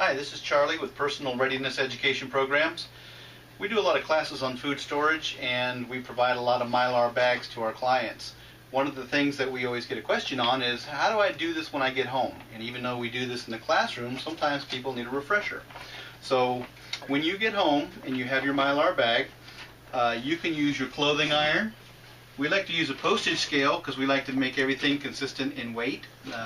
Hi, this is Charlie with Personal Readiness Education Programs. We do a lot of classes on food storage, and we provide a lot of Mylar bags to our clients. One of the things that we always get a question on is, how do I do this when I get home? And even though we do this in the classroom, sometimes people need a refresher. So when you get home and you have your Mylar bag, you can use your clothing iron. We like to use a postage scale because we like to make everything consistent in weight.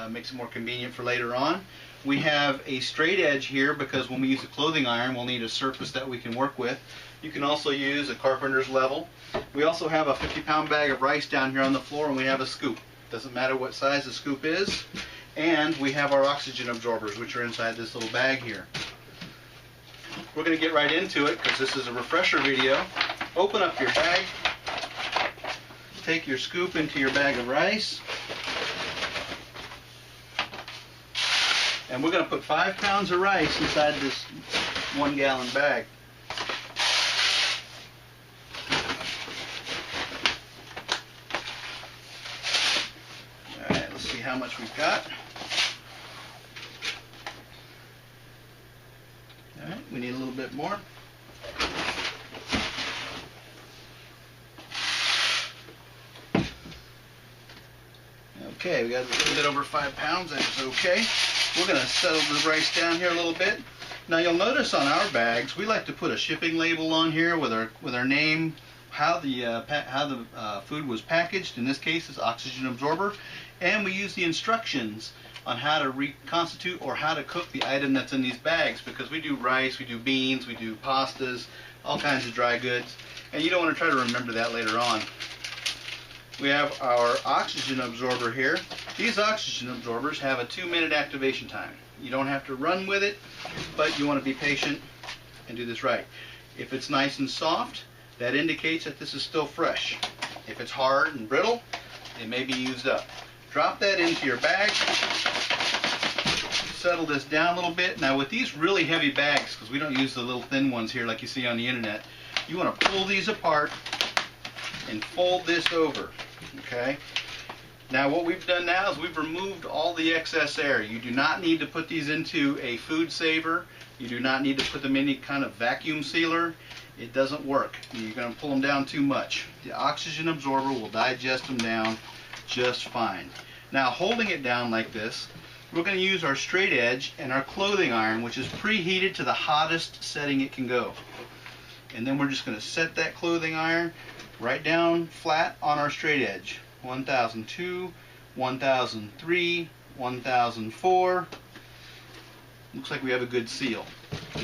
Makes it more convenient for later on. We have a straight edge here because when we use a clothing iron, we'll need a surface that we can work with. You can also use a carpenter's level. We also have a 50-pound bag of rice down here on the floor, and we have a scoop. Doesn't matter what size the scoop is. And we have our oxygen absorbers, which are inside this little bag here. We're going to get right into it because this is a refresher video. Open up your bag. Take your scoop into your bag of rice. And we're going to put 5 pounds of rice inside this 1 gallon bag. Alright, let's see how much we've got. Alright, we need a little bit more. Okay, we got a little bit over 5 pounds, that's okay. We're going to settle the rice down here a little bit. Now you'll notice on our bags, we like to put a shipping label on here with our name, how the food was packaged. In this case, it's oxygen absorber, and we use the instructions on how to reconstitute or how to cook the item that's in these bags, because we do rice, we do beans, we do pastas, all kinds of dry goods, and you don't want to try to remember that later on. We have our oxygen absorber here. These oxygen absorbers have a 2-minute activation time. You don't have to run with it, but you want to be patient and do this right. If it's nice and soft, that indicates that this is still fresh. If it's hard and brittle, it may be used up. Drop that into your bag. Settle this down a little bit. Now with these really heavy bags, because we don't use the little thin ones here like you see on the internet, you want to pull these apart and fold this over. Okay. Now what we've done now is we've removed all the excess air. You do not need to put these into a food saver. You do not need to put them in any kind of vacuum sealer. It doesn't work. You're going to pull them down too much. The oxygen absorber will digest them down just fine. Now holding it down like this, we're going to use our straight edge and our clothing iron, which is preheated to the hottest setting it can go. And then we're just going to set that clothing iron right down flat on our straight edge. 1002, 1003, 1004. Looks like we have a good seal.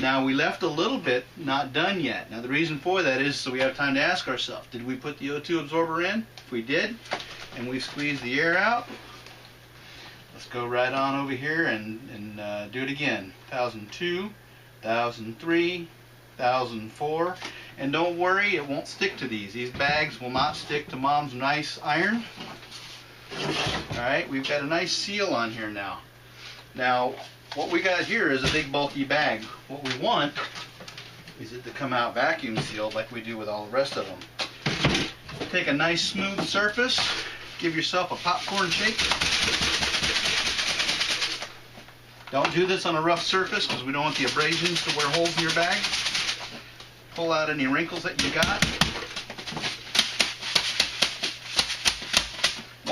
Now we left a little bit not done yet. Now the reason for that is so we have time to ask ourselves, did we put the O2 absorber in? If we did, and we squeeze the air out, let's go right on over here and do it again. 1002, 1003, 1004. And don't worry, it won't stick to these. These bags will not stick to Mom's nice iron. Alright, we've got a nice seal on here now. Now, what we got here is a big bulky bag. What we want is it to come out vacuum sealed like we do with all the rest of them. Take a nice smooth surface, give yourself a popcorn shake. Don't do this on a rough surface because we don't want the abrasions to wear holes in your bag. Pull out any wrinkles that you got.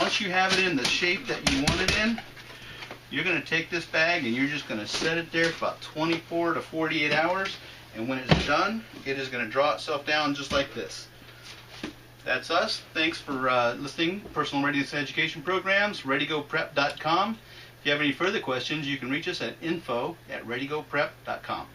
Once you have it in the shape that you want it in, you're going to take this bag and you're just going to set it there for about 24 to 48 hours, and when it's done, it is going to draw itself down just like this. That's us. Thanks for listening. Personal Readiness Education Programs, ReadyGoPrep.com. If you have any further questions, you can reach us at info@ReadyGoPrep.com.